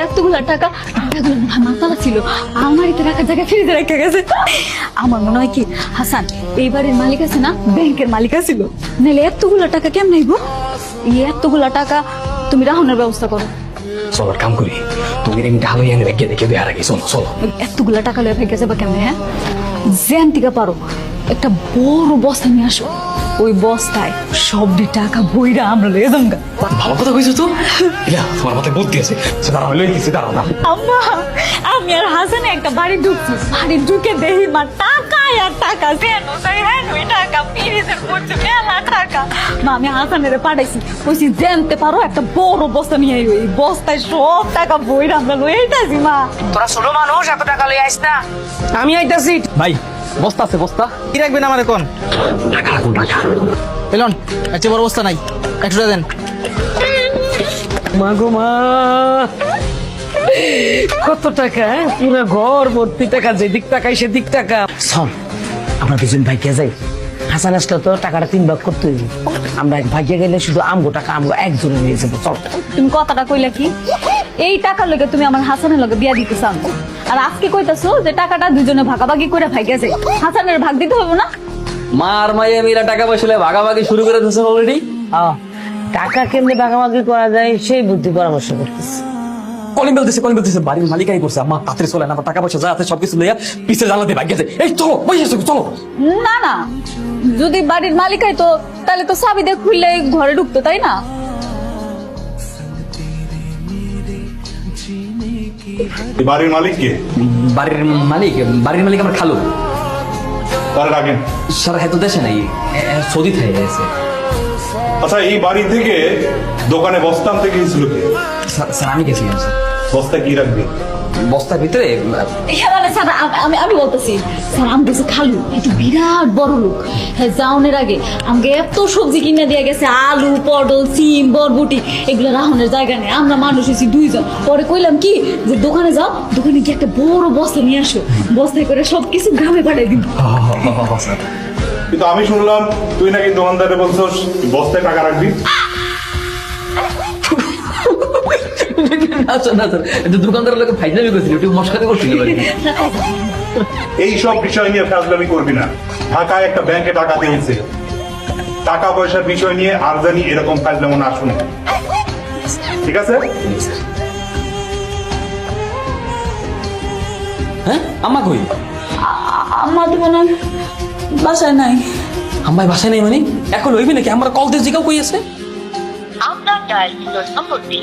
এতগুলা টাকা মাতালা ছিল আমারিতে রাখার জায়গায় ফ্রিজে রেখে গেছে। আমার মনে হয় কি হাসান এই বাড়ির মালিক আছে না, ব্যাংকের মালিক ছিল, নাহলে এতগুলা টাকা কেমন নাইব? এই এতগুলা টাকা তুমি রাহনের ব্যবস্থা করো। চলো কাম করি, তুমি এমনি ঢালো এনে রেখে দেখে দেওয়ার আগে চলো চলো। এতগুলা টাকা লয়ে ভেঙে যাবে কেমনে? হ্যাঁ, জ্যান থেকে পারো একটা বড় বস্তা নিয়ে আসো, ওই বস্তায় সবটি টাকা বইরা আমরা লয়ে যাবো। ভালো কথা কইছো তো, ইলা তোমার মাথায় বুদ্ধি আছে। দাঁড়াও লইতেছি, দাঁড়াও না। আম্মা, আমি আর হাসানে একটা বাড়ি ঢুকছি, বাড়ি ঢুকে দেখি মা টাকা আর টাকা, টাকা ফ্রিজের মধ্যে মেলা টাকা। মা আমি হাসানের পাঠাইছি, কইছি জানতে পারো একটা বড় বস্তা নিয়ে আইও, এই বস্তায় সব টাকা বইরা আমরা লয়ে আইতাছি। মা তোরা ছোট মানুষ, এত টাকা লই আইস না, আমি আইতাছি। ভাই বস্তা আছে, বস্তা কি রাখবেন আমার এখন? টাকা রাখুন, টাকা। এলন এত বড় অবস্থা নাই, 100 টাকা দেন। মা গো মা, কত টাকা! পুরো ঘর ভর্তি টাকা, যেদিক টাকাই সেদিক টাকা। শোন, আমরা দুজন ভাইকে যাই, হাসান আসলে তো টাকাটা 3 ভাগ করতে হইব। আমরা এক ভাইকে গেলে শুধু আমগো টাকা আমগো একজনে নিয়ে যাবো। চল। তুমি কথাটা কইলা কি? এই টাকার লগে তুমি আমার হাসানের লগে বিয়া দিতে চাও, আর আজকে কইতাছো যে টাকাটা দুজনে ভাগাভাগি করে ভাইগে যায়, হাসানের ভাগ দিতে হবে না? মার মাইয়া মিলা টাকা পয়সা ভাগাভাগি শুরু করে দিয়েছে অলরেডি। টাকা কেমনে ভাগাভাগি করা যায় সেই বুদ্ধি পরামর্শ করতেছি। কলিং বেলতেছে, বাড়ির মালিকাই করছে। আম্মা তাড়াতাড়ি চলে, আমার টাকা পয়সা যা আছে সবকিছু লইয়া পিছে জ্বালাতে ভাগ্য আছে। এই চলো, বসে চলো। না না, যদি বাড়ির মালিকাই তো তাহলে তো চাবি দিয়ে খুললে ঘরে ঢুকতো, তাই না? বাড়ির মালিক কে? বাড়ির মালিক আমার খালু। তার রাখেন। স্যার হয়তো দেশে নাই, সৌদি থেকে গেছে। আচ্ছা, এই বাড়ি থেকে দোকানে বস্তা আনতে গিয়েছিল কে? স্যার আমি গেছিলাম স্যার। বস্তা কি রাখবে? বস্তার ভিতরে মানে স্যার আমি বলতেছি, স্যার আমি দেখছি খালু একটু বিরাট বড় লোক, হ্যাঁ যাওনের আগে আমাকে এত সবজি কিনে দিয়ে গেছে, আলু পটল সিম বরবটি, এগুলো রাহনের জায়গা নেই, আমরা মানুষ হয়েছি 2 জন। পরে কইলাম কি যে দোকানে যাও, দোকানে গিয়ে একটা বড় বস্তা নিয়ে আসো, বস্তায় করে সবকিছু গ্রামে পাঠাই দিব। কিন্তু আমি শুনলাম তুই নাকি দোকানদারে বলছস বস্তায় টাকা রাখবি। দোকানদারের লোক ফাইজলামি করছিল, একটু মস্কারি করছিল। এই সব বিষয় নিয়ে ফাজলামি করবি না। ঢাকায় একটা ব্যাংকে টাকা দিয়েছে, টাকা পয়সার বিষয় নিয়ে আর জানি এরকম ফাজলামো না শুনে, ঠিক আছে? হ্যাঁ আম্মা কই? আমার তো মনে হয় বাসায় নাই। আম্মাই বাসায় নেই মানে এখন হইবি নাকি? আমরা কল দিয়ে জিগাও কই আছে? আপনার ডায়াল নম্বরটি